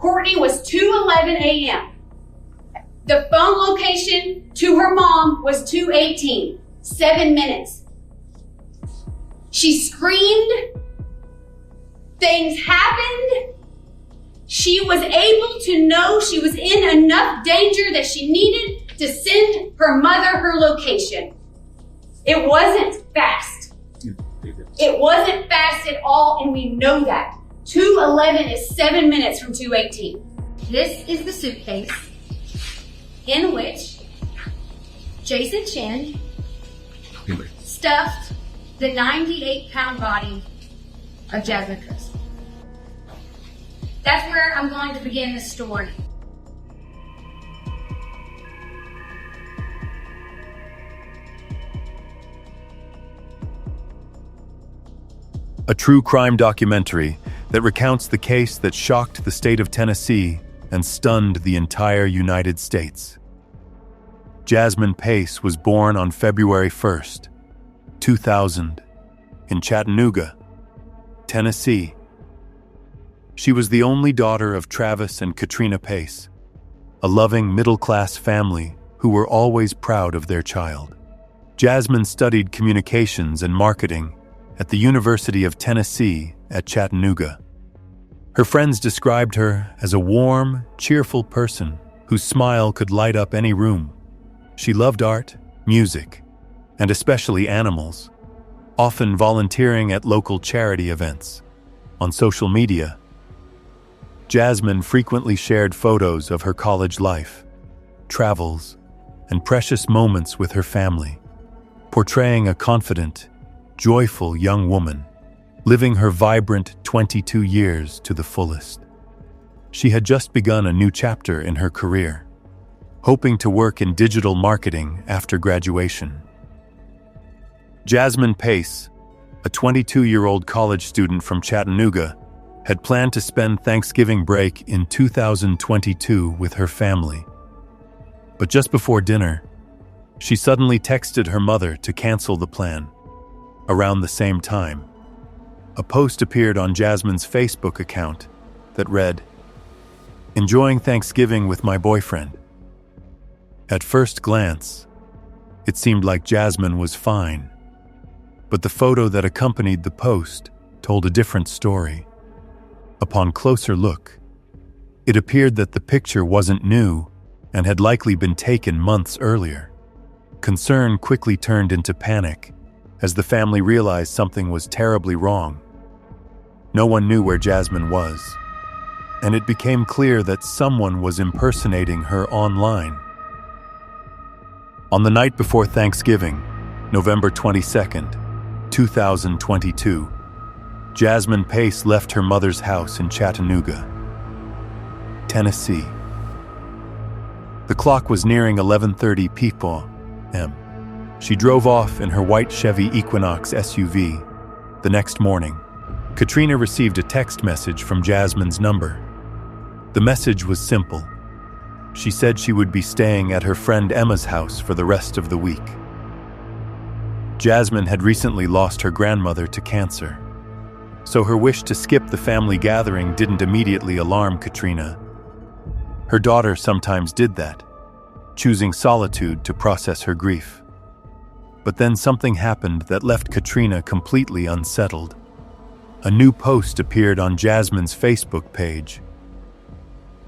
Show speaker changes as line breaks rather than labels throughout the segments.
Courtney was 2:11 a.m. The phone location to her mom was 2:18, 7 minutes. She screamed. Things happened. She was able to know she was in enough danger that she needed to send her mother her location. It wasn't fast. It wasn't fast at all, and we know that. 2:11 is 7 minutes from 2:18. This is the suitcase in which Jason Chin stuffed the 98-pound body of Jasmine Pace. That's where I'm going to begin the story.
A true crime documentary that recounts the case that shocked the state of Tennessee and stunned the entire United States. Jasmine Pace was born on February 1st, 2000, in Chattanooga, Tennessee. She was the only daughter of Travis and Katrina Pace, a loving middle-class family who were always proud of their child. Jasmine studied communications and marketing at the University of Tennessee at Chattanooga. Her friends described her as a warm, cheerful person whose smile could light up any room. She loved art, music, and especially animals, often volunteering at local charity events. On social media, Jasmine frequently shared photos of her college life, travels, and precious moments with her family, portraying a confident, joyful young woman, living her vibrant 22 years to the fullest. She had just begun a new chapter in her career, hoping to work in digital marketing after graduation. Jasmine Pace, a 22-year-old college student from Chattanooga, had planned to spend Thanksgiving break in 2022 with her family. But just before dinner, she suddenly texted her mother to cancel the plan. Around the same time, a post appeared on Jasmine's Facebook account that read, "Enjoying Thanksgiving with my boyfriend." At first glance, it seemed like Jasmine was fine, but the photo that accompanied the post told a different story. Upon closer look, it appeared that the picture wasn't new and had likely been taken months earlier. Concern quickly turned into panic as the family realized something was terribly wrong. No one knew where Jasmine was, and it became clear that someone was impersonating her online. On the night before Thanksgiving, November 22nd, 2022, Jasmine Pace left her mother's house in Chattanooga, Tennessee. The clock was nearing 11:30 p.m. She drove off in her white Chevy Equinox SUV. The next morning, Katrina received a text message from Jasmine's number. The message was simple. She said she would be staying at her friend Emma's house for the rest of the week. Jasmine had recently lost her grandmother to cancer, so her wish to skip the family gathering didn't immediately alarm Katrina. Her daughter sometimes did that, choosing solitude to process her grief. But then something happened that left Katrina completely unsettled. A new post appeared on Jasmine's Facebook page.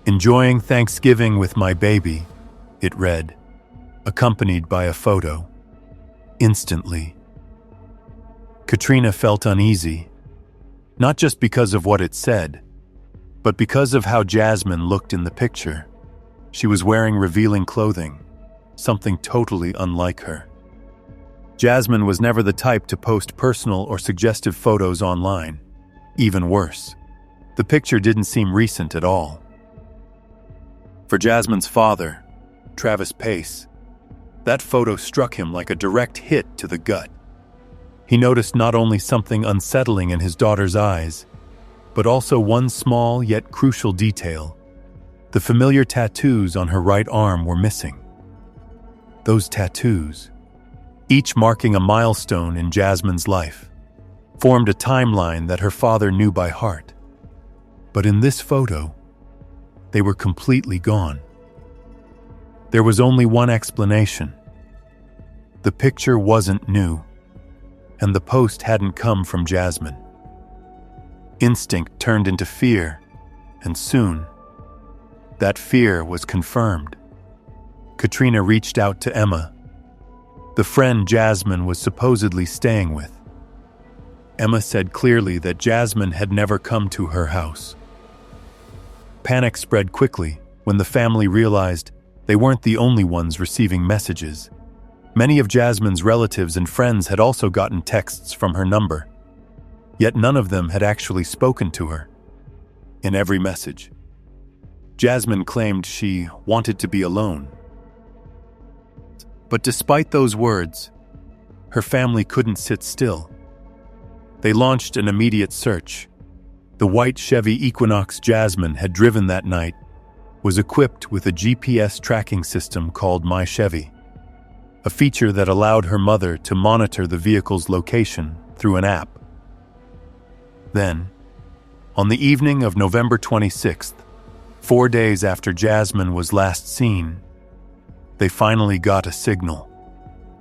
"Enjoying Thanksgiving with my baby," it read, accompanied by a photo. Instantly, Katrina felt uneasy, not just because of what it said, but because of how Jasmine looked in the picture. She was wearing revealing clothing, something totally unlike her. Jasmine was never the type to post personal or suggestive photos online. Even worse, the picture didn't seem recent at all. For Jasmine's father, Travis Pace, that photo struck him like a direct hit to the gut. He noticed not only something unsettling in his daughter's eyes, but also one small yet crucial detail. The familiar tattoos on her right arm were missing. Those tattoos, each marking a milestone in Jasmine's life, formed a timeline that her father knew by heart. But in this photo, they were completely gone. There was only one explanation. The picture wasn't new, and the post hadn't come from Jasmine. Instinct turned into fear, and soon, that fear was confirmed. Katrina reached out to Emma, the friend Jasmine was supposedly staying with. Emma said clearly that Jasmine had never come to her house. Panic spread quickly when the family realized they weren't the only ones receiving messages. Many of Jasmine's relatives and friends had also gotten texts from her number, yet none of them had actually spoken to her. In every message, Jasmine claimed she wanted to be alone. But despite those words, her family couldn't sit still. They launched an immediate search. The white Chevy Equinox Jasmine had driven that night was equipped with a GPS tracking system called My Chevy, a feature that allowed her mother to monitor the vehicle's location through an app. Then, on the evening of November 26th, 4 days after Jasmine was last seen, they finally got a signal.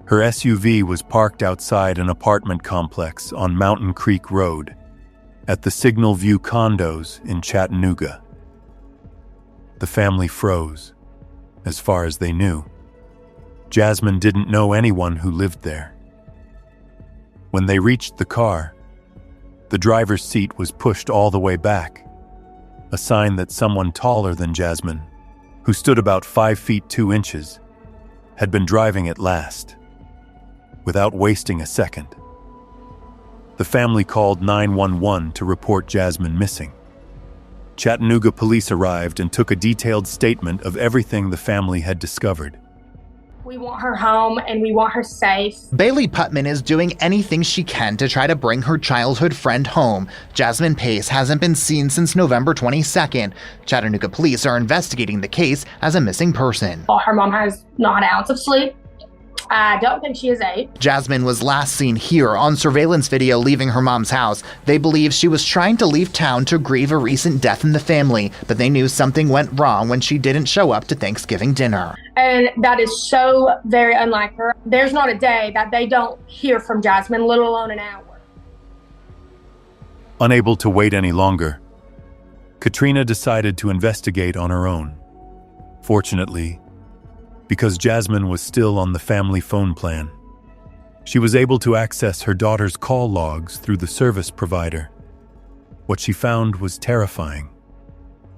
Her SUV was parked outside an apartment complex on Mountain Creek Road at the Signal View condos in Chattanooga. The family froze, as far as they knew. Jasmine didn't know anyone who lived there. When they reached the car, the driver's seat was pushed all the way back, a sign that someone taller than Jasmine, who stood about 5 feet 2 inches, had been driving it last. Without wasting a second, the family called 911 to report Jasmine missing. Chattanooga police arrived and took a detailed statement of everything the family had discovered.
We want her home and we want her safe.
Bailey Putman is doing anything she can to try to bring her childhood friend home. Jasmine Pace hasn't been seen since November 22nd. Chattanooga police are investigating the case as a missing person.
Her mom has not an ounce of sleep. I don't think she is 8.
Jasmine was last seen here on surveillance video leaving her mom's house. They believe she was trying to leave town to grieve a recent death in the family, but they knew something went wrong when she didn't show up to Thanksgiving dinner.
And that is so very unlike her. There's not a day that they don't hear from Jasmine, let alone an hour.
Unable to wait any longer, Katrina decided to investigate on her own. Fortunately, because Jasmine was still on the family phone plan, she was able to access her daughter's call logs through the service provider. What she found was terrifying.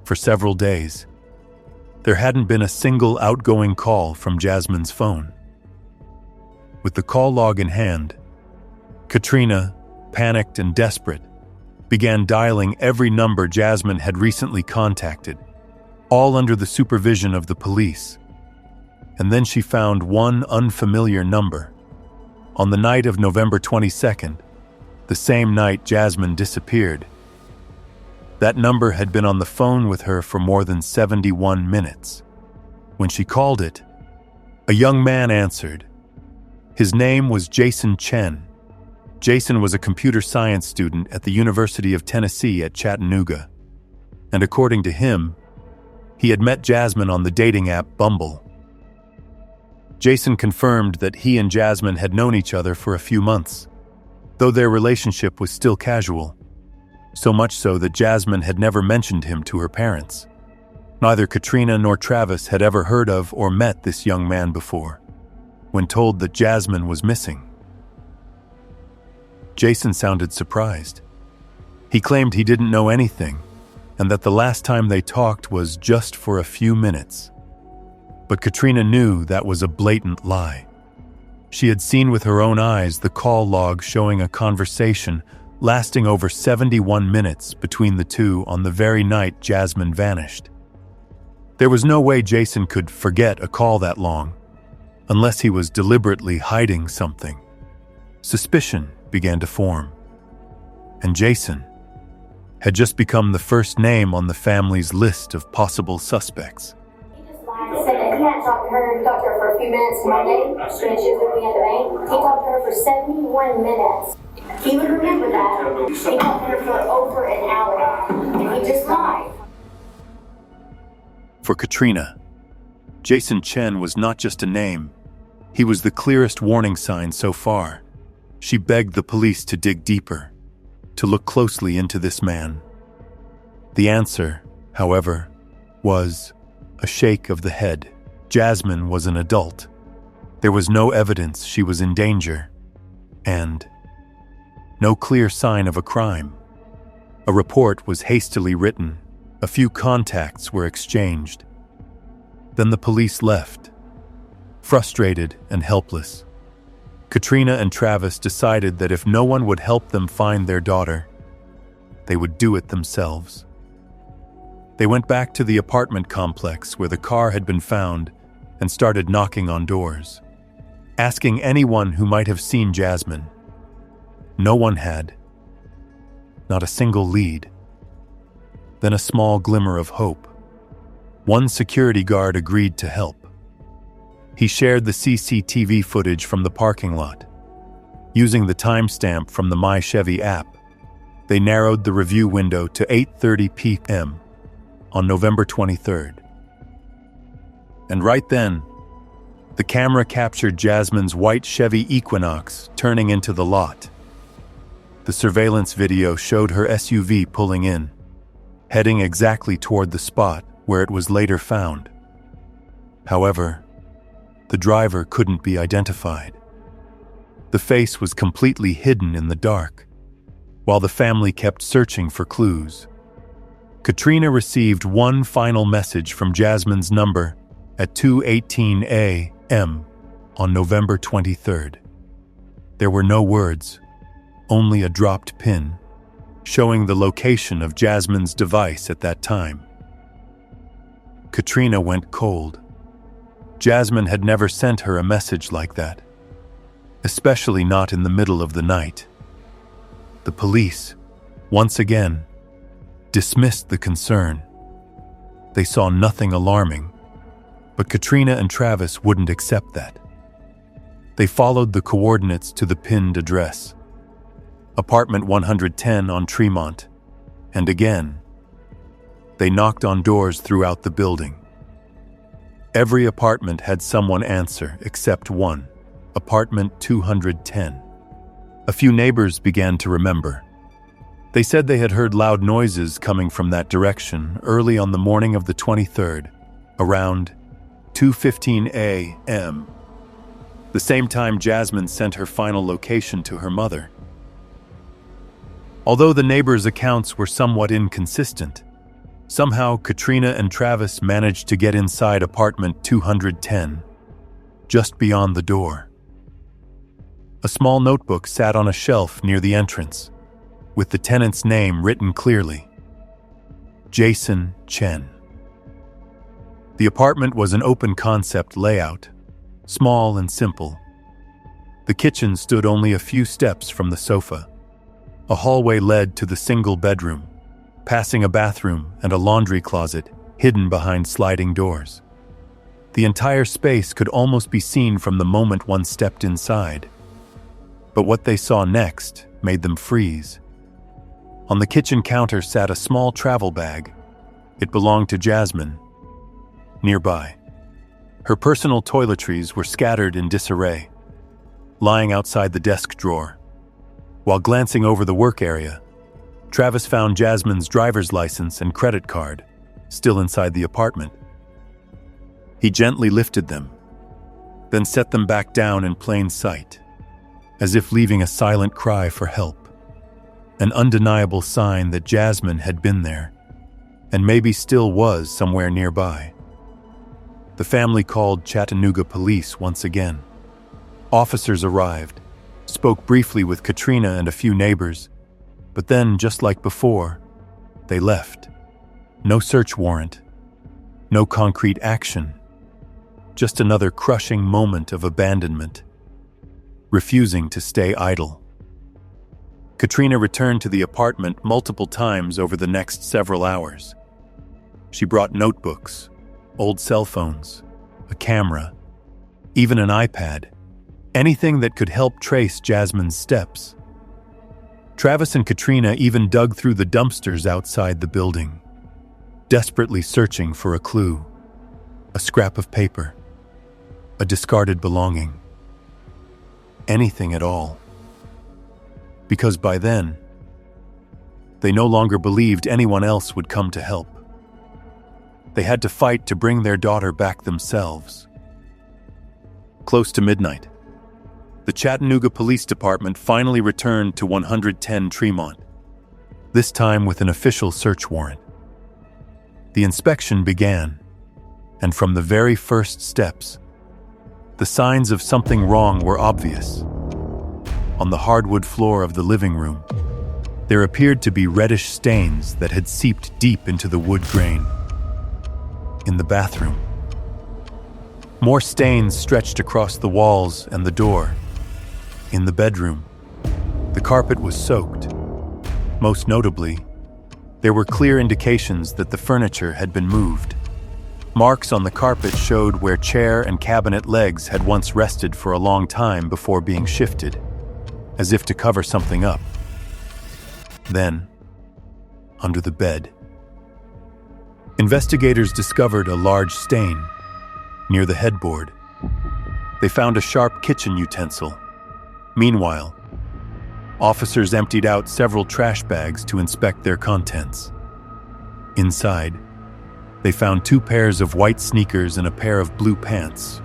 For several days, there hadn't been a single outgoing call from Jasmine's phone. With the call log in hand, Katrina, panicked and desperate, began dialing every number Jasmine had recently contacted, all under the supervision of the police. And then she found one unfamiliar number. On the night of November 22nd, the same night Jasmine disappeared, that number had been on the phone with her for more than 71 minutes. When she called it, a young man answered. His name was Jason Chen. Jason was a computer science student at the University of Tennessee at Chattanooga, and according to him, he had met Jasmine on the dating app Bumble. Jason confirmed that he and Jasmine had known each other for a few months, though their relationship was still casual, so much so that Jasmine had never mentioned him to her parents. Neither Katrina nor Travis had ever heard of or met this young man before. When told that Jasmine was missing, Jason sounded surprised. He claimed he didn't know anything, and that the last time they talked was just for a few minutes. But Katrina knew that was a blatant lie. She had seen with her own eyes the call log showing a conversation lasting over 71 minutes between the two on the very night Jasmine vanished. There was no way Jason could forget a call that long, unless he was deliberately hiding something. Suspicion began to form, and Jason had just become the first name on the family's list of possible suspects.
Said that he had talked to her for a few minutes Monday, when she was with me at the bank. He talked to her for 71 minutes. He would remember that. He talked to her for over an hour, and he just lied.
For Katrina, Jason Chen was not just a name. He was the clearest warning sign so far. She begged the police to dig deeper, to look closely into this man. The answer, however, was a shake of the head. Jasmine was an adult. There was no evidence she was in danger, and no clear sign of a crime. A report was hastily written. A few contacts were exchanged. Then the police left, frustrated and helpless. Katrina and Travis decided that if no one would help them find their daughter, they would do it themselves. They went back to the apartment complex where the car had been found and started knocking on doors, asking anyone who might have seen Jasmine. No one had. Not a single lead. Then a small glimmer of hope. One security guard agreed to help. He shared the CCTV footage from the parking lot. Using the timestamp from the My Chevy app, they narrowed the review window to 8:30 p.m. on November 23rd. And right then, the camera captured Jasmine's white Chevy Equinox turning into the lot. The surveillance video showed her SUV pulling in, heading exactly toward the spot where it was later found. However, the driver couldn't be identified. The face was completely hidden in the dark, while the family kept searching for clues. Katrina received one final message from Jasmine's number at 2:18 a.m. on November 23rd. There were no words, only a dropped pin, showing the location of Jasmine's device at that time. Katrina went cold. Jasmine had never sent her a message like that, especially not in the middle of the night. The police, once again, dismissed the concern. They saw nothing alarming, but Katrina and Travis wouldn't accept that. They followed the coordinates to the pinned address, apartment 110 on Tremont, and again, they knocked on doors throughout the building. Every apartment had someone answer except one, apartment 210. A few neighbors began to remember. They said they had heard loud noises coming from that direction early on the morning of the 23rd, around 2:15 a.m., the same time Jasmine sent her final location to her mother. Although the neighbors' accounts were somewhat inconsistent, somehow Katrina and Travis managed to get inside apartment 210, just beyond the door. A small notebook sat on a shelf near the entrance, with the tenant's name written clearly: Jason Chen. The apartment was an open-concept layout, small and simple. The kitchen stood only a few steps from the sofa. A hallway led to the single bedroom, passing a bathroom and a laundry closet hidden behind sliding doors. The entire space could almost be seen from the moment one stepped inside. But what they saw next made them freeze. On the kitchen counter sat a small travel bag. It belonged to Jasmine. Nearby, her personal toiletries were scattered in disarray, lying outside the desk drawer. While glancing over the work area, Travis found Jasmine's driver's license and credit card, still inside the apartment. He gently lifted them, then set them back down in plain sight, as if leaving a silent cry for help, an undeniable sign that Jasmine had been there, and maybe still was somewhere nearby. The family called Chattanooga police once again. Officers arrived, spoke briefly with Katrina and a few neighbors, but then, just like before, they left. No search warrant, no concrete action, just another crushing moment of abandonment, refusing to stay idle. Katrina returned to the apartment multiple times over the next several hours. She brought notebooks, old cell phones, a camera, even an iPad, anything that could help trace Jasmine's steps. Travis and Katrina even dug through the dumpsters outside the building, desperately searching for a clue. a scrap of paper, a discarded belonging, anything at all. Because by then, they no longer believed anyone else would come to help. They had to fight to bring their daughter back themselves. Close to midnight, the Chattanooga Police Department finally returned to 110 Tremont, this time with an official search warrant. The inspection began, and from the very first steps, the signs of something wrong were obvious. On the hardwood floor of the living room, there appeared to be reddish stains that had seeped deep into the wood grain. In the bathroom, more stains stretched across the walls and the door. In the bedroom, the carpet was soaked. Most notably, there were clear indications that the furniture had been moved. Marks on the carpet showed where chair and cabinet legs had once rested for a long time before being shifted, as if to cover something up. Then, under the bed, investigators discovered a large stain near the headboard. They found a sharp kitchen utensil. Meanwhile, officers emptied out several trash bags to inspect their contents. Inside, they found 2 pairs of white sneakers and a pair of blue pants,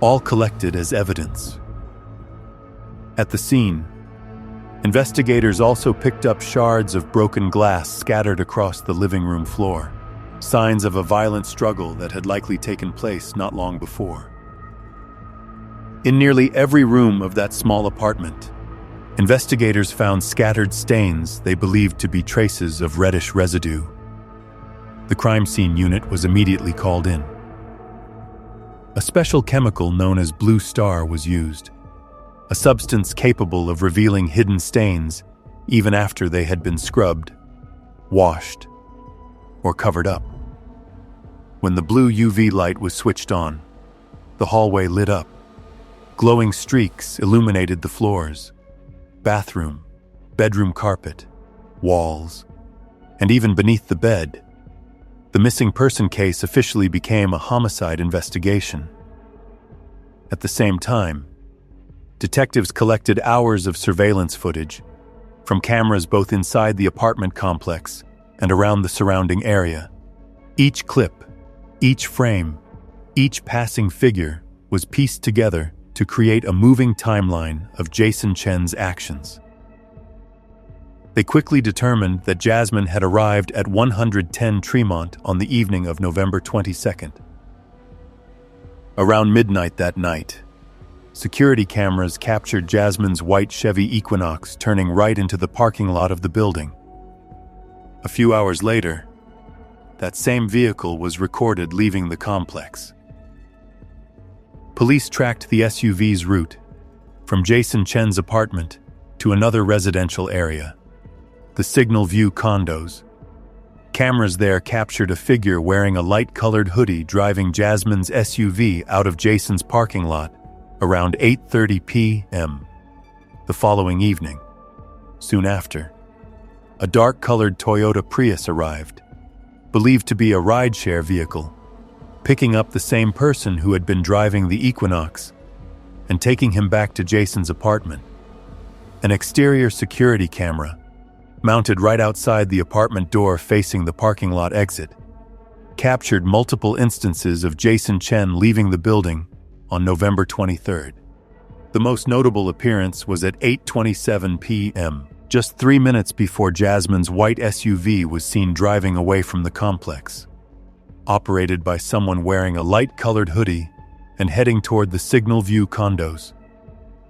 all collected as evidence. At the scene, investigators also picked up shards of broken glass scattered across the living room floor, signs of a violent struggle that had likely taken place not long before. In nearly every room of that small apartment, investigators found scattered stains they believed to be traces of reddish residue. The crime scene unit was immediately called in. A special chemical known as Blue Star was used, a substance capable of revealing hidden stains even after they had been scrubbed, washed, or covered up. When the blue UV light was switched on, the hallway lit up. Glowing streaks illuminated the floors, bathroom, bedroom carpet, walls, and even beneath the bed. The missing person case officially became a homicide investigation. At the same time, detectives collected hours of surveillance footage from cameras both inside the apartment complex and around the surrounding area. Each clip, each frame, each passing figure was pieced together to create a moving timeline of Jason Chen's actions. They quickly determined that Jasmine had arrived at 110 Tremont on the evening of November 22nd. Around midnight that night, security cameras captured Jasmine's white Chevy Equinox turning right into the parking lot of the building. A few hours later, that same vehicle was recorded leaving the complex. Police tracked the SUV's route from Jason Chen's apartment to another residential area, the Signal View condos. Cameras there captured a figure wearing a light-colored hoodie driving Jasmine's SUV out of Jason's parking lot around 8:30 p.m. the following evening. Soon after, a dark-colored Toyota Prius arrived, believed to be a rideshare vehicle, picking up the same person who had been driving the Equinox and taking him back to Jason's apartment. An exterior security camera, mounted right outside the apartment door facing the parking lot exit, captured multiple instances of Jason Chen leaving the building on November 23rd. The most notable appearance was at 8:27 p.m., just 3 minutes before Jasmine's white SUV was seen driving away from the complex, operated by someone wearing a light-colored hoodie and heading toward the Signal View condos.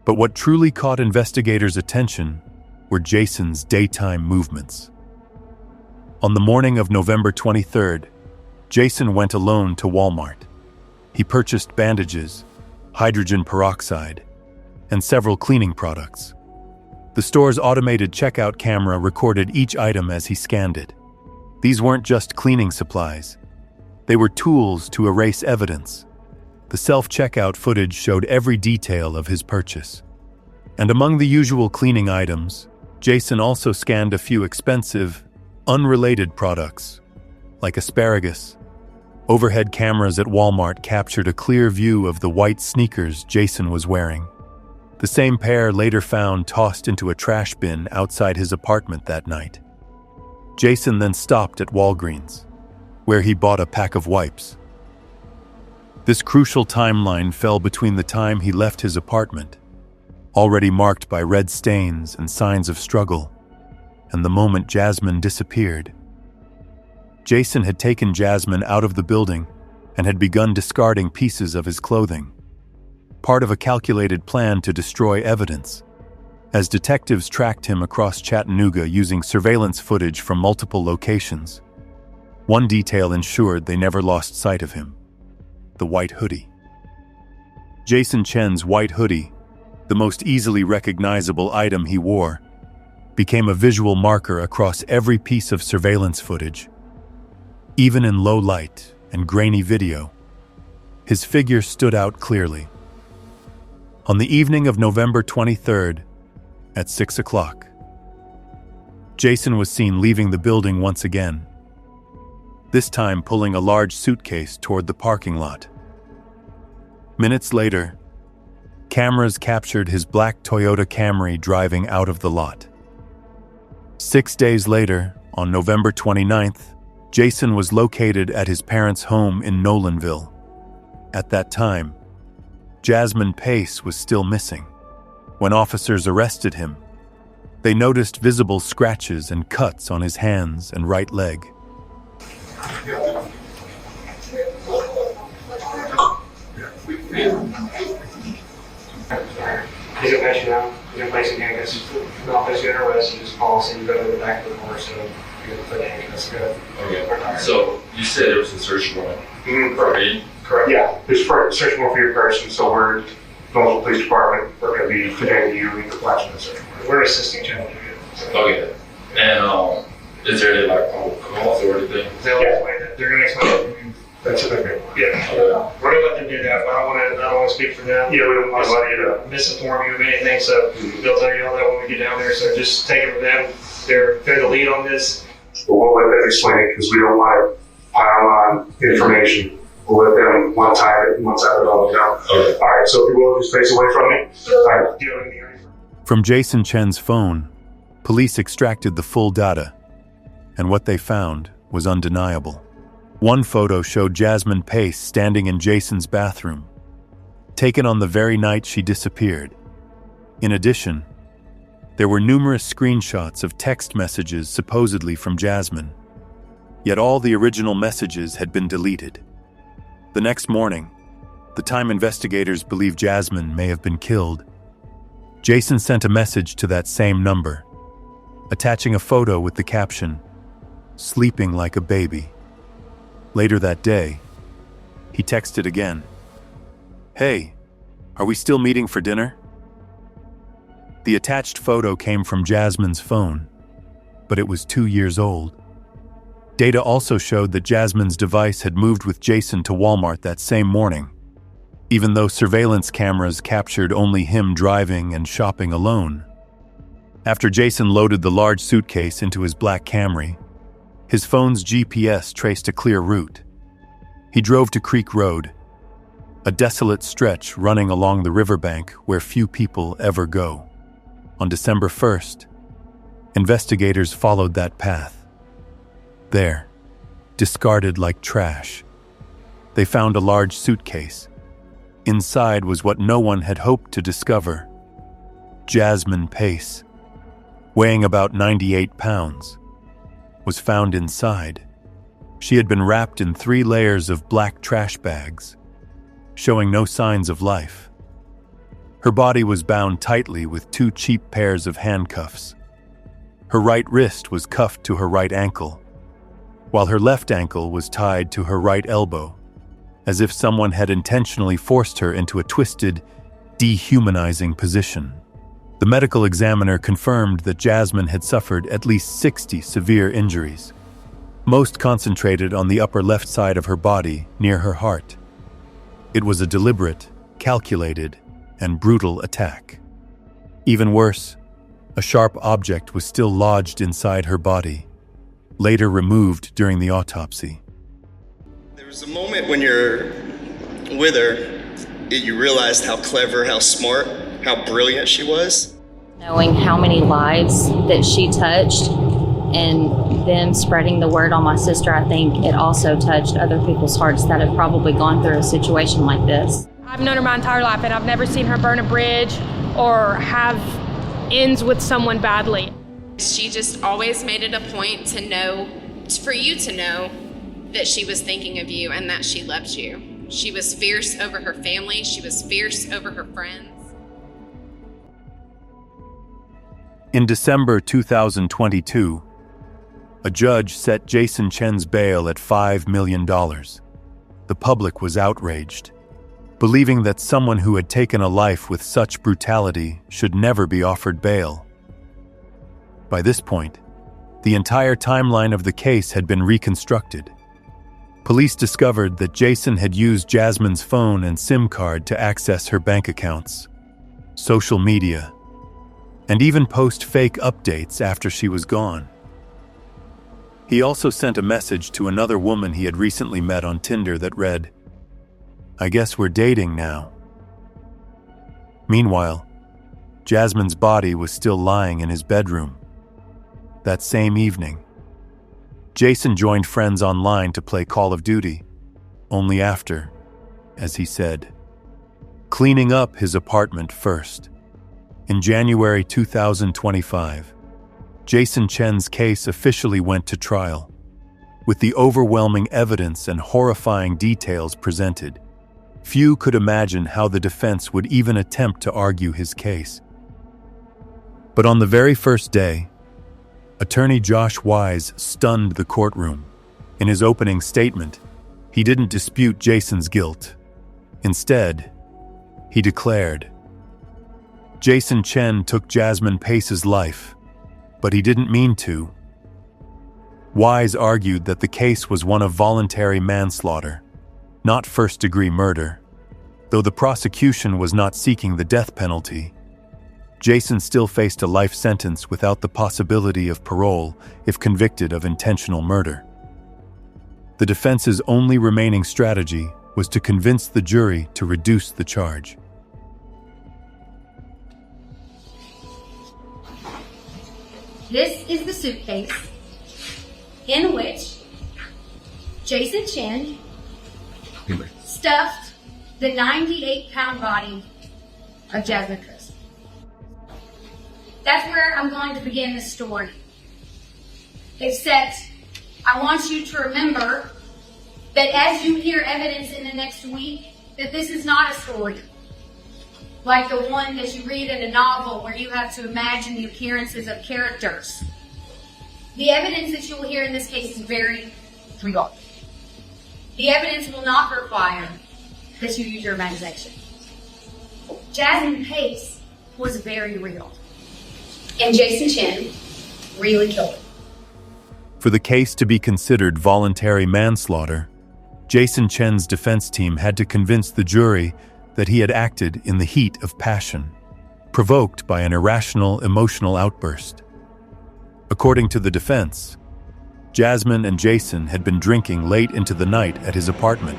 But what truly caught investigators' attention were Jason's daytime movements. On the morning of November 23rd, Jason went alone to Walmart. He purchased bandages, hydrogen peroxide, and several cleaning products. The store's automated checkout camera recorded each item as he scanned it. These weren't just cleaning supplies. They were tools to erase evidence. The self-checkout footage showed every detail of his purchase. And among the usual cleaning items, Jason also scanned a few expensive, unrelated products, like asparagus, Overhead cameras at Walmart captured a clear view of the white sneakers Jason was wearing. The same pair later found tossed into a trash bin outside his apartment that night. Jason then stopped at Walgreens, where he bought a pack of wipes. This crucial timeline fell between the time he left his apartment, already marked by red stains and signs of struggle, and the moment Jasmine disappeared. Jason had taken Jasmine out of the building and had begun discarding pieces of his clothing, part of a calculated plan to destroy evidence. As detectives tracked him across Chattanooga using surveillance footage from multiple locations, one detail ensured they never lost sight of him: the white hoodie. Jason Chen's white hoodie, the most easily recognizable item he wore, became a visual marker across every piece of surveillance footage. Even in low light and grainy video, his figure stood out clearly. On the evening of November 23rd, at 6 o'clock, Jason was seen leaving the building once again, this time pulling a large suitcase toward the parking lot. Minutes later, cameras captured his black Toyota Camry driving out of the lot. 6 days later, on November 29th, Jason was located at his parents' home in Nolanville. At that time, Jasmine Pace was still missing. When officers arrested him, they noticed visible scratches and cuts on his hands and right leg.
He's a patient now. He's in place in handcuffs. The office get arrested, you just policy, you go to the back of the door, so you get the handcuffs.
Okay. So you said there was a search warrant.
Correct. Correct. Yeah. There's a search warrant for your person, so we're Nolanville Police Department. We're going to be detaining you and the watching the search warrant. We're assisting Chattanooga.
Okay. And is there any like calls or anything?
They'll explain that. They're going to explain it. That's it. Yeah.
Okay.
We're going to let them do that, but I don't want to speak for them. Yeah, we don't want to let you misinform you of anything, so they'll tell you all that when we get down there. So just take it from them. They're the lead on this. We'll let them explain it because we don't want to pile on information. We'll let them one time it all down.
Okay.
All right, so if you will, just face away from me. Do you have anything?
From Jason Chen's phone, police extracted the full data, and what they found was undeniable. One photo showed Jasmine Pace standing in Jason's bathroom, taken on the very night she disappeared. In addition, there were numerous screenshots of text messages supposedly from Jasmine, yet all the original messages had been deleted. The next morning, the time investigators believe Jasmine may have been killed, Jason sent a message to that same number, attaching a photo with the caption, "Sleeping like a baby." Later that day, he texted again, "Hey, are we still meeting for dinner?" The attached photo came from Jasmine's phone, but it was 2 years old. Data also showed that Jasmine's device had moved with Jason to Walmart that same morning, even though surveillance cameras captured only him driving and shopping alone. After Jason loaded the large suitcase into his black Camry, his phone's GPS traced a clear route. He drove to Creek Road, a desolate stretch running along the riverbank where few people ever go. On December 1st, investigators followed that path. There, discarded like trash, they found a large suitcase. Inside was what no one had hoped to discover: Jasmine Pace, weighing about 98 pounds. Was found inside. She had been wrapped in 3 layers of black trash bags, showing no signs of life. Her body was bound tightly with 2 cheap pairs of handcuffs. Her right wrist was cuffed to her right ankle, while her left ankle was tied to her right elbow, as if someone had intentionally forced her into a twisted, dehumanizing position. The medical examiner confirmed that Jasmine had suffered at least 60 severe injuries, most concentrated on the upper left side of her body near her heart. It was a deliberate, calculated, and brutal attack. Even worse, a sharp object was still lodged inside her body, later removed during the autopsy.
There's a moment when you're with her, you realized how clever, how smart, how brilliant she was.
Knowing how many lives that she touched and them spreading the word on my sister, I think it also touched other people's hearts that have probably gone through a situation like this.
I've known her my entire life, and I've never seen her burn a bridge or have ends with someone badly.
She just always made it a point to know, for you to know that she was thinking of you and that she loved you. She was fierce over her family. She was fierce over her friends.
In December 2022, a judge set Jason Chen's bail at $5 million. The public was outraged, believing that someone who had taken a life with such brutality should never be offered bail. By this point, the entire timeline of the case had been reconstructed. Police discovered that Jason had used Jasmine's phone and SIM card to access her bank accounts, social media, and even post fake updates after she was gone. He also sent a message to another woman he had recently met on Tinder that read, "I guess we're dating now." Meanwhile, Jasmine's body was still lying in his bedroom. That same evening, Jason joined friends online to play Call of Duty, only after, as he said, cleaning up his apartment first. In January 2025, Jason Chen's case officially went to trial. With the overwhelming evidence and horrifying details presented, few could imagine how the defense would even attempt to argue his case. But on the very first day, Attorney Josh Wise stunned the courtroom. In his opening statement, he didn't dispute Jason's guilt. Instead, he declared, "Jason Chen took Jasmine Pace's life, but he didn't mean to." Wise argued that the case was one of voluntary manslaughter, not first-degree murder. Though the prosecution was not seeking the death penalty, Jason still faced a life sentence without the possibility of parole if convicted of intentional murder. The defense's only remaining strategy was to convince the jury to reduce the charge.
This is the suitcase in which Jason Chen stuffed the 98-pound body of Jasmine Pace. That's where I'm going to begin this story. Except, I want you to remember that as you hear evidence in the next week, that this is not a story like the one that you read in a novel where you have to imagine the appearances of characters. The evidence that you will hear in this case is very real. The evidence will not require that you use your imagination. Jasmine Pace was very real. And Jason Chen really killed him.
For the case to be considered voluntary manslaughter, Jason Chen's defense team had to convince the jury that he had acted in the heat of passion, provoked by an irrational emotional outburst. According to the defense, Jasmine and Jason had been drinking late into the night at his apartment.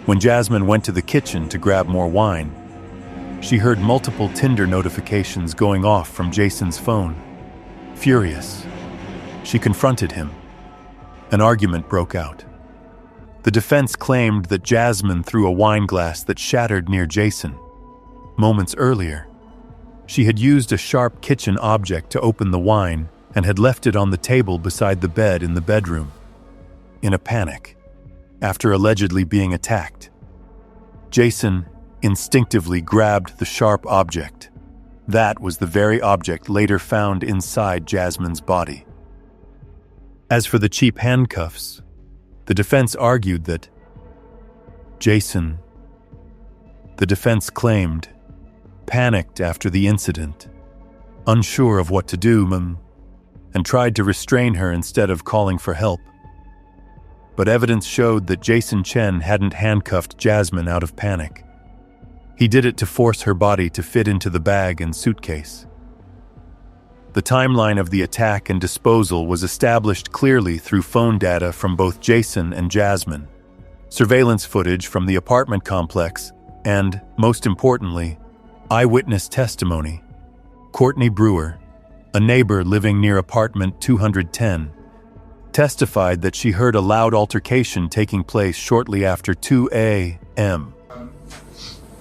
When Jasmine went to the kitchen to grab more wine, she heard multiple Tinder notifications going off from Jason's phone. Furious, she confronted him. An argument broke out. The defense claimed that Jasmine threw a wine glass that shattered near Jason. Moments earlier, she had used a sharp kitchen object to open the wine and had left it on the table beside the bed in the bedroom. In a panic, after allegedly being attacked, Jason instinctively grabbed the sharp object. That was the very object later found inside Jasmine's body. As for the cheap handcuffs, the defense argued that Jason, the defense claimed, panicked after the incident, unsure of what to do, and tried to restrain her instead of calling for help. But evidence showed that Jason Chen hadn't handcuffed Jasmine out of panic. He did it to force her body to fit into the bag and suitcase. The timeline of the attack and disposal was established clearly through phone data from both Jason and Jasmine. surveillance footage from the apartment complex, and, most importantly, eyewitness testimony. Courtney Brewer, a neighbor living near apartment 210, testified that she heard a loud altercation taking place shortly after 2 a.m.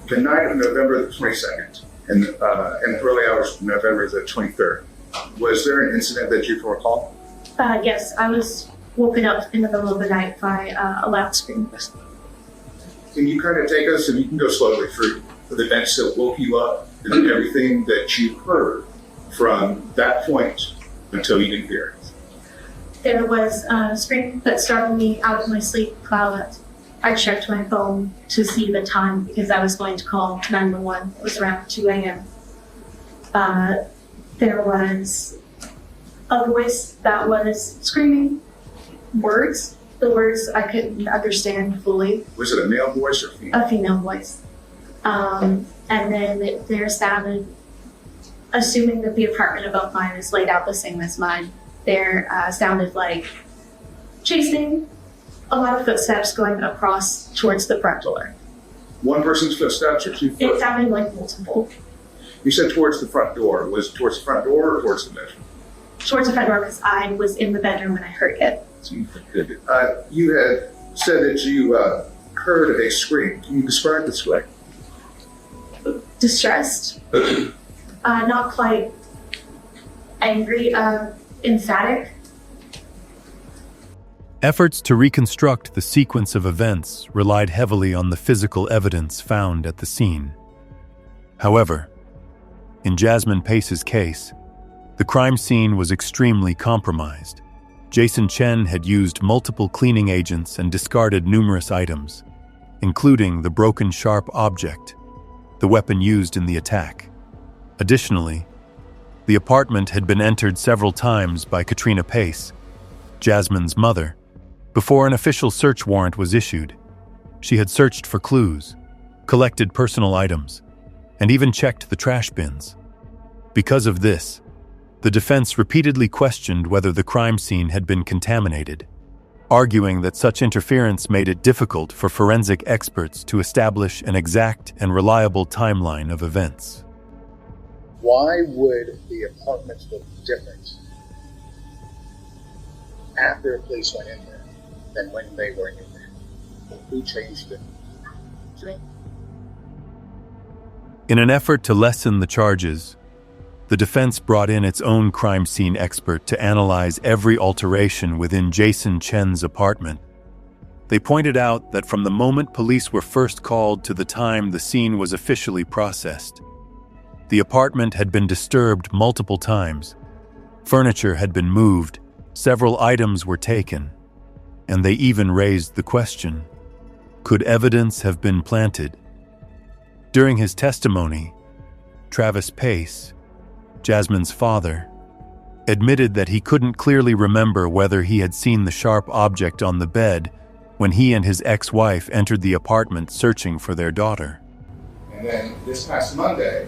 The night of November the 22nd, in the early hours of November the 23rd, was there an incident that you can recall?
Yes, I was woken up in the middle of the night by a loud scream.
Can you kind of take us, and you can go slowly through the events that woke you up and everything that you heard from that point until you didn't hear it?
There was a scream that startled me out of my sleep while I checked my phone to see the time because I was going to call 911. It was around 2 a.m. There was a voice that was screaming words. The words I couldn't understand fully.
Was it a male voice or female?
A female voice. And then there sounded, assuming that the apartment above mine is laid out the same as mine, there sounded like chasing, a lot of footsteps going across towards the front door.
One person's footsteps or two footsteps?
It sounded like multiple.
You said towards the front door. Was it towards the front door or towards the bedroom?
Towards the front door because I was in the bedroom when I heard it.
You had said that you heard a scream. Can you describe the scream?
Distressed, not quite angry, emphatic.
Efforts to reconstruct the sequence of events relied heavily on the physical evidence found at the scene. However, in Jasmine Pace's case, the crime scene was extremely compromised. Jason Chen had used multiple cleaning agents and discarded numerous items, including the broken sharp object, the weapon used in the attack. Additionally, the apartment had been entered several times by Katrina Pace, Jasmine's mother, before an official search warrant was issued. She had searched for clues, collected personal items, and even checked the trash bins. Because of this, the defense repeatedly questioned whether the crime scene had been contaminated, arguing that such interference made it difficult for forensic experts to establish an exact and reliable timeline of events.
Why would the apartments look different after the police went in there than when they were in there? Who changed it?
In an effort to lessen the charges, the defense brought in its own crime scene expert to analyze every alteration within Jason Chen's apartment. They pointed out that from the moment police were first called to the time the scene was officially processed, the apartment had been disturbed multiple times. Furniture had been moved, several items were taken, and they even raised the question, could evidence have been planted? During his testimony, Travis Pace, Jasmine's father, admitted that he couldn't clearly remember whether he had seen the sharp object on the bed when he and his ex-wife entered the apartment searching for their daughter.
And then this past Monday,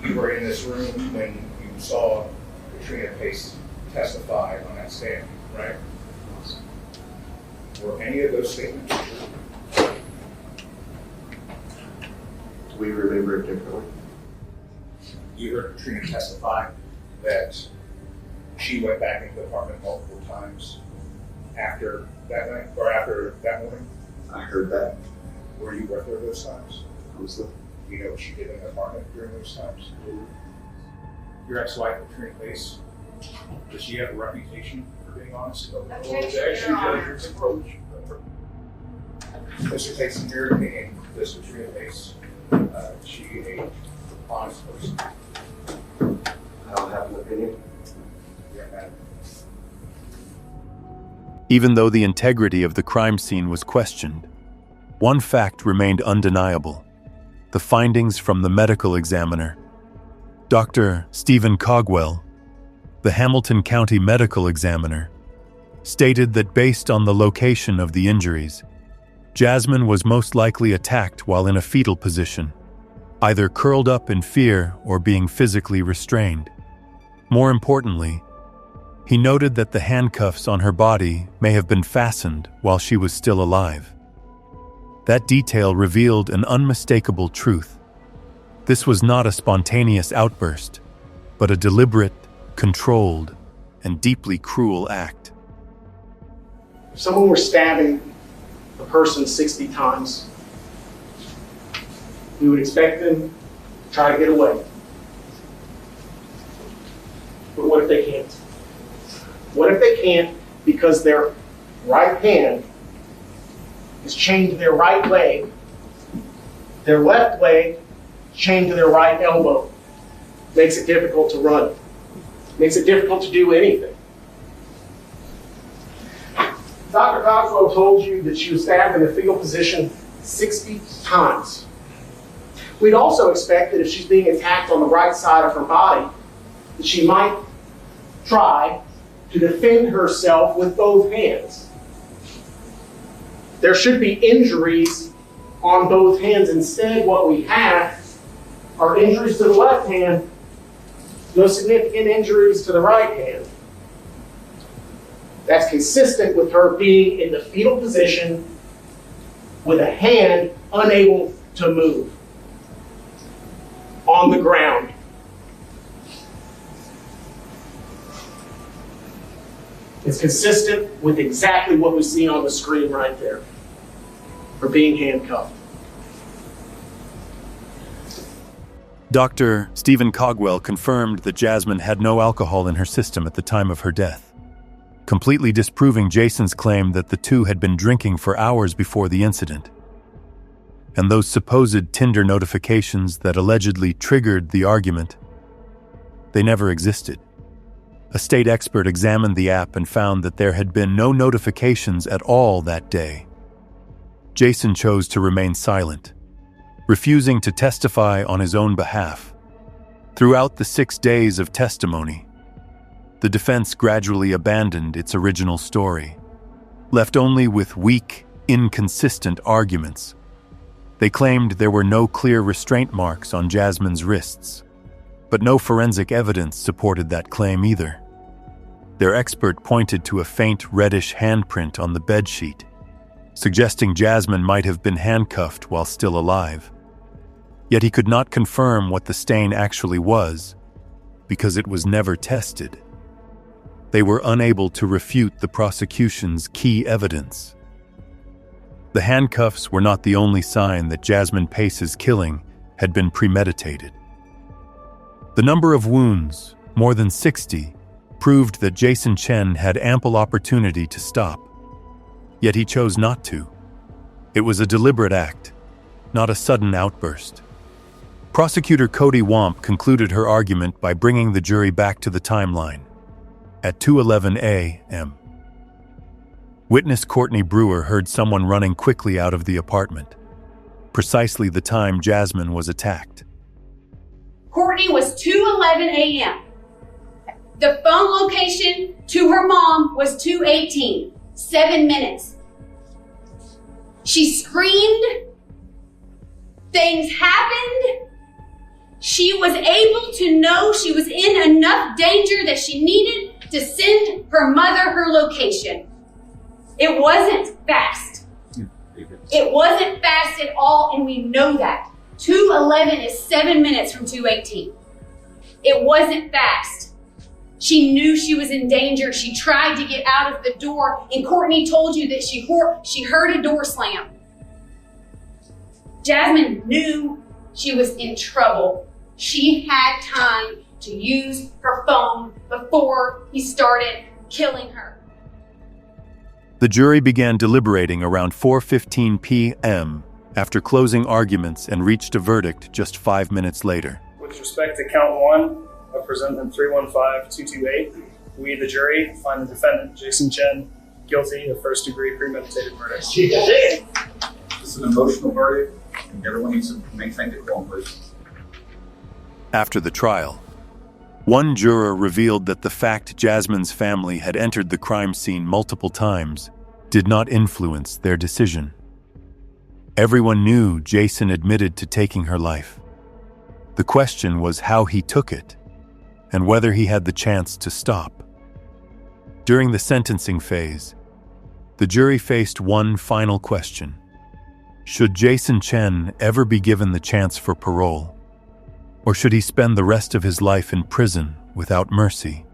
you were in this room when you saw Katrina Pace testify on that stand, right? Were any of those statements true? Do we remember it differently? You heard Katrina testify that she went back into the apartment multiple times after that night, or after that morning? I heard that. Were you with her those times? Do you know what she did in the apartment during those times? Your ex-wife, Katrina Pace, does she have a reputation for being honest? Mr. Pace, in your opinion, this Katrina Pace, she a honest person? I don't have an opinion.
Even though the integrity of the crime scene was questioned, one fact remained undeniable: the findings from the medical examiner. Dr. Stephen Cogwell, the Hamilton County medical examiner, stated that based on the location of the injuries, Jasmine was most likely attacked while in a fetal position, either curled up in fear or being physically restrained. More importantly, he noted that the handcuffs on her body may have been fastened while she was still alive. That detail revealed an unmistakable truth. This was not a spontaneous outburst, but a deliberate, controlled, and deeply cruel act.
If someone were stabbing a person 60 times, we would expect them to try to get away. But what if they can't? What if they can't because their right hand is chained to their right leg, their left leg chained to their right elbow? Makes it difficult to run. Makes it difficult to do anything. Dr. Cogswell told you that she was stabbed in the fetal position 60 times. We'd also expect that if she's being attacked on the right side of her body, that she might try to defend herself with both hands. There should be injuries on both hands. Instead, what we have are injuries to the left hand, no significant injuries to the right hand. That's consistent with her being in the fetal position with a hand unable to move on the ground. It's consistent with exactly what we see on the screen right there. Her being handcuffed.
Dr. Stephen Cogwell confirmed that Jasmine had no alcohol in her system at the time of her death, completely disproving Jason's claim that the two had been drinking for hours before the incident. And those supposed Tinder notifications that allegedly triggered the argument, they never existed. A state expert examined the app and found that there had been no notifications at all that day. Jason chose to remain silent, refusing to testify on his own behalf. Throughout the 6 days of testimony, the defense gradually abandoned its original story, left only with weak, inconsistent arguments. They claimed there were no clear restraint marks on Jasmine's wrists, but no forensic evidence supported that claim either. Their expert pointed to a faint reddish handprint on the bedsheet, suggesting Jasmine might have been handcuffed while still alive. Yet he could not confirm what the stain actually was, because it was never tested. They were unable to refute the prosecution's key evidence. The handcuffs were not the only sign that Jasmine Pace's killing had been premeditated. The number of wounds, more than 60, proved that Jason Chen had ample opportunity to stop. Yet he chose not to. It was a deliberate act, not a sudden outburst. Prosecutor Cody Womp concluded her argument by bringing the jury back to the timeline at 2:11 a.m. Witness Courtney Brewer heard someone running quickly out of the apartment, precisely the time Jasmine was attacked.
Courtney was 2:11 a.m. The phone location to her mom was 2:18, 7 minutes. She screamed. Things happened. She was able to know she was in enough danger that she needed to send her mother her location. It wasn't fast. It wasn't fast at all, and we know that. 2:11 is 7 minutes from 2:18. It wasn't fast. She knew she was in danger. She tried to get out of the door, and Courtney told you that she heard a door slam. Jasmine knew she was in trouble. She had time to use her phone before he started killing her.
The jury began deliberating around 4:15 p.m. after closing arguments and reached a verdict just 5 minutes later.
With respect to count 1 of presentment 315228, we, the jury, find the defendant, Jason Chen, guilty of first-degree premeditated murder.
This is an emotional verdict, and everyone needs to maintain decorum, please.
After the trial, one juror revealed that the fact Jasmine's family had entered the crime scene multiple times did not influence their decision. Everyone knew Jason admitted to taking her life. The question was how he took it, and whether he had the chance to stop. During the sentencing phase, the jury faced one final question. Should Jason Chen ever be given the chance for parole? Or should he spend the rest of his life in prison without mercy?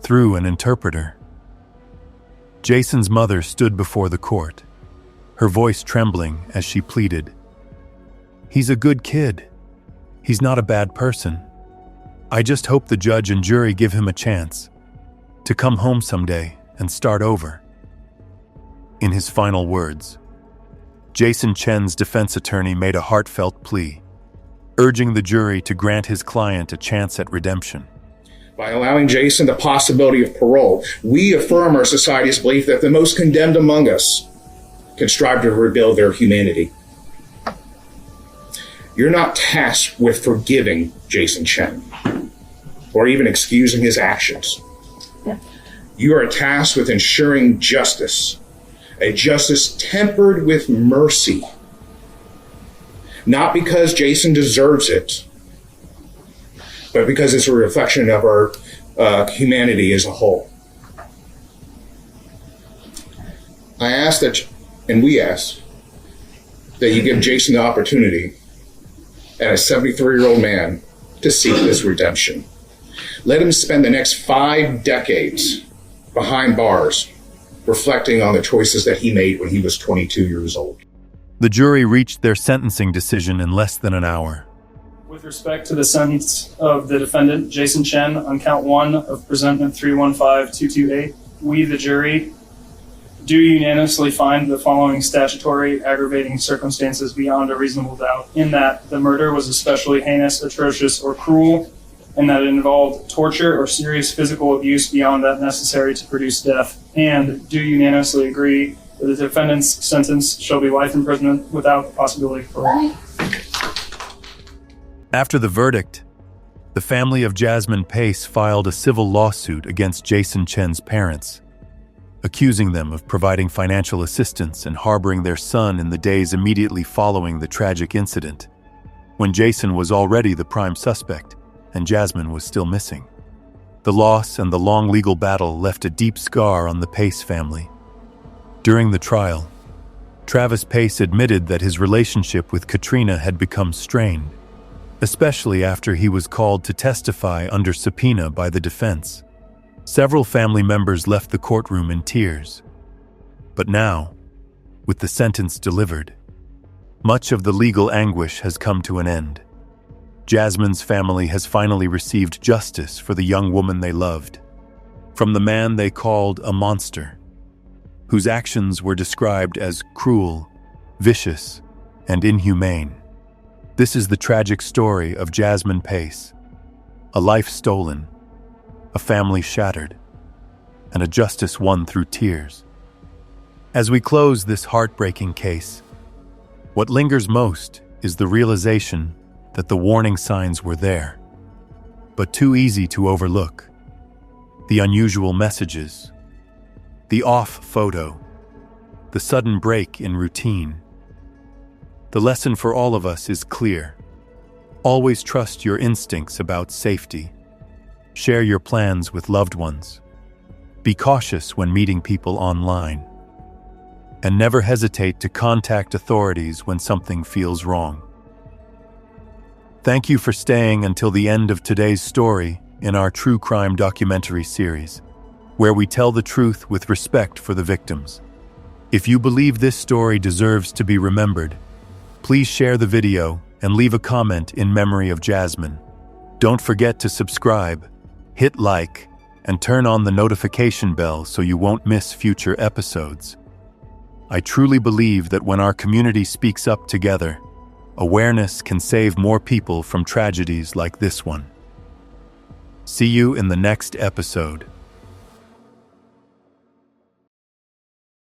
Through an interpreter, Jason's mother stood before the court, her voice trembling as she pleaded. "He's a good kid. He's not a bad person. I just hope the judge and jury give him a chance to come home someday and start over." In his final words, Jason Chen's defense attorney made a heartfelt plea, urging the jury to grant his client a chance at redemption.
By allowing Jason the possibility of parole, we affirm our society's belief that the most condemned among us can strive to rebuild their humanity. You're not tasked with forgiving Jason Chen or even excusing his actions. You are tasked with ensuring justice, a justice tempered with mercy. Not because Jason deserves it, but because it's a reflection of our humanity as a whole. I ask that, and we ask, that you give Jason the opportunity, as a 73-year-old man, to seek this redemption. Let him spend the next 5 decades behind bars, reflecting on the choices that he made when he was 22 years old.
The jury reached their sentencing decision in less than an hour.
With respect to the sentence of the defendant, Jason Chen, on count 1 of presentment 315228, we, the jury, do unanimously find the following statutory aggravating circumstances beyond a reasonable doubt, in that the murder was especially heinous, atrocious, or cruel, and that it involved torture or serious physical abuse beyond that necessary to produce death, and do unanimously agree that the defendant's sentence shall be life imprisonment without possibility of parole.
After the verdict, the family of Jasmine Pace filed a civil lawsuit against Jason Chen's parents, accusing them of providing financial assistance and harboring their son in the days immediately following the tragic incident, when Jason was already the prime suspect and Jasmine was still missing. The loss and the long legal battle left a deep scar on the Pace family. During the trial, Travis Pace admitted that his relationship with Katrina had become strained, especially after he was called to testify under subpoena by the defense. Several family members left the courtroom in tears. But now, with the sentence delivered, much of the legal anguish has come to an end. Jasmine's family has finally received justice for the young woman they loved, from the man they called a monster, whose actions were described as cruel, vicious, and inhumane. This is the tragic story of Jasmine Pace, a life stolen, a family shattered, and a justice won through tears. As we close this heartbreaking case, what lingers most is the realization that the warning signs were there, but too easy to overlook. The unusual messages, the off photo, the sudden break in routine. The lesson for all of us is clear. Always trust your instincts about safety. Share your plans with loved ones. Be cautious when meeting people online. And never hesitate to contact authorities when something feels wrong. Thank you for staying until the end of today's story in our true crime documentary series, where we tell the truth with respect for the victims. If you believe this story deserves to be remembered, please share the video and leave a comment in memory of Jasmine. Don't forget to subscribe, hit like, and turn on the notification bell so you won't miss future episodes. I truly believe that when our community speaks up together, awareness can save more people from tragedies like this one. See you in the next episode.